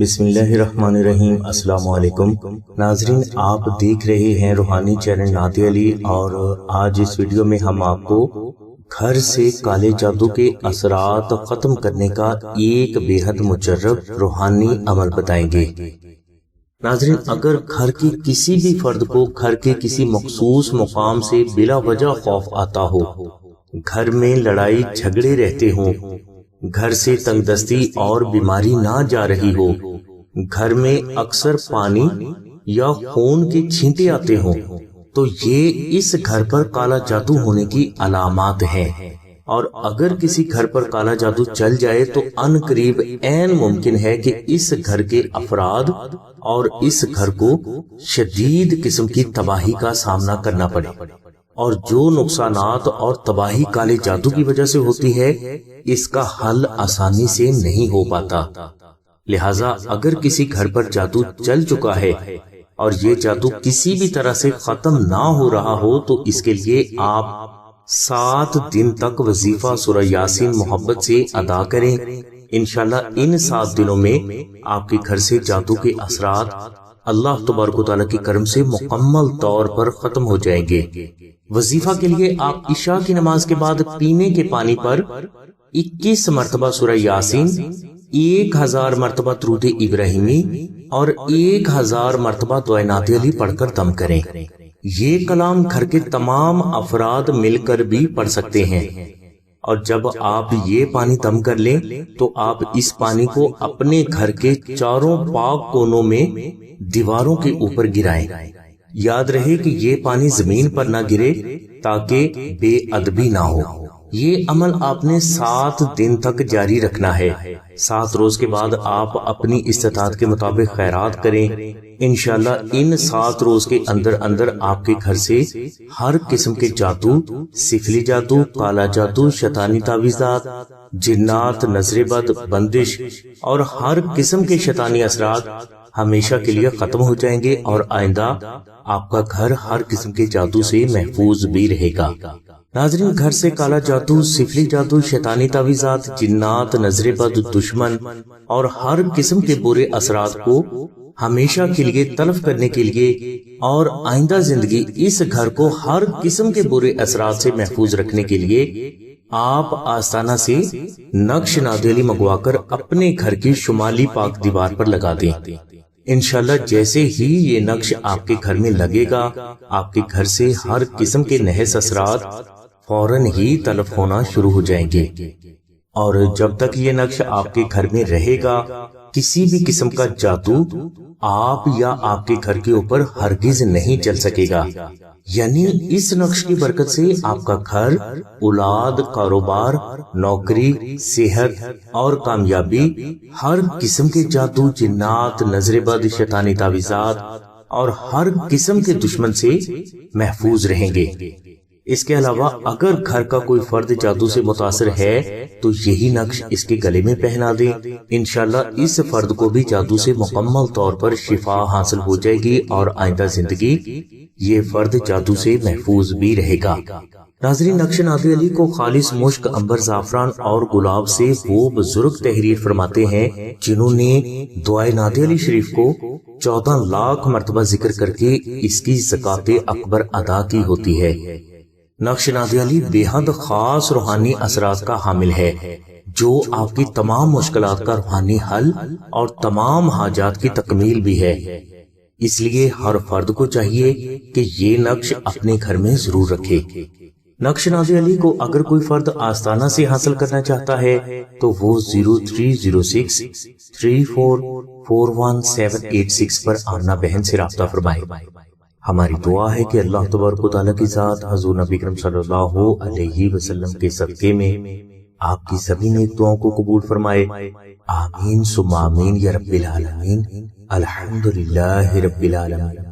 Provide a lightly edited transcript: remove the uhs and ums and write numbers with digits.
بسم اللہ الرحمن الرحیم۔ السلام علیکم ناظرین، آپ دیکھ رہے ہیں روحانی چینل نادی علی، اور آج اس ویڈیو میں ہم آپ کو گھر سے کالے جادو کے اثرات ختم کرنے کا ایک بے حد مجرب روحانی عمل بتائیں گے۔ ناظرین، اگر گھر کے کسی بھی فرد کو گھر کے کسی مخصوص مقام سے بلا وجہ خوف آتا ہو، گھر میں لڑائی جھگڑے رہتے ہوں، گھر سے تنگ دستی اور بیماری نہ جا رہی ہو، گھر میں اکثر پانی یا خون کے چھینٹے آتے ہوں، تو یہ اس گھر پر کالا جادو ہونے کی علامات ہیں۔ اور اگر کسی گھر پر کالا جادو چل جائے تو ان قریب عین ممکن ہے کہ اس گھر کے افراد اور اس گھر کو شدید قسم کی تباہی کا سامنا کرنا پڑے، اور جو نقصانات اور تباہی کالے جادو کی وجہ سے ہوتی ہے، اس کا حل آسانی سے نہیں ہو پاتا۔ لہٰذا اگر کسی گھر پر جادو چل چکا ہے اور یہ جادو کسی بھی طرح سے ختم نہ ہو رہا ہو، تو اس کے لیے آپ 7 دن تک وظیفہ سورہ یاسین محبت سے ادا کریں۔ انشاءاللہ ان 7 دنوں میں آپ کے گھر سے جادو کے اثرات اللہ تبارک و تعالیٰ کے کرم سے مکمل طور پر ختم ہو جائیں گے۔ وظیفہ کے لیے آپ عشاء کی نماز کے بعد پینے کے پانی پر 21 مرتبہ سورہ یاسین، 1000 مرتبہ درود ابراہیمی اور 1000 مرتبہ دعائے نادی علی پڑھ کر دم کریں۔ یہ کلام گھر کے تمام افراد مل کر بھی پڑھ سکتے ہیں، اور جب آپ یہ پانی دم کر لیں تو آپ اس پانی کو اپنے گھر کے چاروں پاک کونوں میں دیواروں کے اوپر گرائیں۔ یاد رہے کہ یہ پانی زمین پر نہ گرے تاکہ بے ادبی نہ ہو۔ یہ عمل آپ نے 7 دن تک جاری رکھنا ہے۔ 7 روز کے بعد آپ اپنی استطاعت کے مطابق خیرات کریں۔ انشاءاللہ ان 7 روز کے اندر آپ کے گھر سے ہر قسم کے جادو، سفلی جادو، کالا جادو، شیطانی تعویذات، جنات، نظر بد، بندش اور ہر قسم کے شیطانی اثرات ہمیشہ کے لیے ختم ہو جائیں گے، اور آئندہ آپ کا گھر ہر قسم کے جادو سے محفوظ بھی رہے گا۔ ناظرین، گھر سے کالا جادو، سفلی جادو، شیطانی تعویذات، جنات، نظر بد، دشمن اور ہر قسم کے برے اثرات کو ہمیشہ کے لیے تلف کرنے کے لیے اور آئندہ زندگی اس گھر کو ہر قسم کے برے اثرات سے محفوظ رکھنے کے لیے آپ آستانہ سے نقش نادی علی منگوا کر اپنے گھر کی شمالی پاک دیوار پر لگا دیں۔ انشاءاللہ جیسے ہی یہ نقش آپ کے گھر میں لگے گا، آپ کے گھر سے ہر قسم کے نحس اثرات فوراً ہی تلف ہونا شروع ہو جائیں گے، اور جب تک یہ نقش آپ کے گھر میں رہے گا، کسی بھی قسم کا جادو آپ یا آپ کے گھر کے اوپر ہرگز نہیں چل سکے گا۔ یعنی اس نقش کی برکت سے آپ کا گھر، اولاد، کاروبار، نوکری، صحت اور کامیابی، ہر قسم کے جادو، جنات، نظر بد، شیطانی تعویذات اور ہر قسم کے دشمن سے محفوظ رہیں گے۔ اس کے علاوہ اگر گھر کا کوئی فرد جادو سے متاثر ہے تو یہی نقش اس کے گلے میں پہنا دیں۔ انشاءاللہ اس فرد کو بھی جادو سے مکمل طور پر شفا حاصل ہو جائے گی، اور آئندہ زندگی یہ فرد جادو سے محفوظ بھی رہے گا۔ ناظرین، نقش نادی علی کو خالص مشک، عنبر، زعفران اور گلاب سے وہ بزرگ تحریر فرماتے ہیں جنہوں نے دعائے نادی علی شریف کو 14 لاکھ مرتبہ ذکر کر کے اس کی زکات اکبر ادا کی ہوتی ہے۔ نقش نادی علی بے حد خاص روحانی اثرات کا حامل ہے، جو آپ کی تمام مشکلات کا روحانی حل اور تمام حاجات کی تکمیل بھی ہے۔ اس لیے ہر فرد کو چاہیے کہ یہ نقش اپنے گھر میں ضرور رکھے۔ نقش نادی علی کو اگر کوئی فرد آستانہ سے حاصل کرنا چاہتا ہے تو وہ 0306 3441 پر آمنہ بہن سے رابطہ فرمائے۔ ہماری دعا ہے کہ اللہ تبارک و تعالیٰ کی ذات حضور نبی کریم صلی اللہ علیہ وسلم کے صدقے میں آپ کی سبھی نیک دعاؤں کو قبول فرمائے۔ آمین ثم آمین یا رب العالمین۔ الحمدللہ رب العالمین۔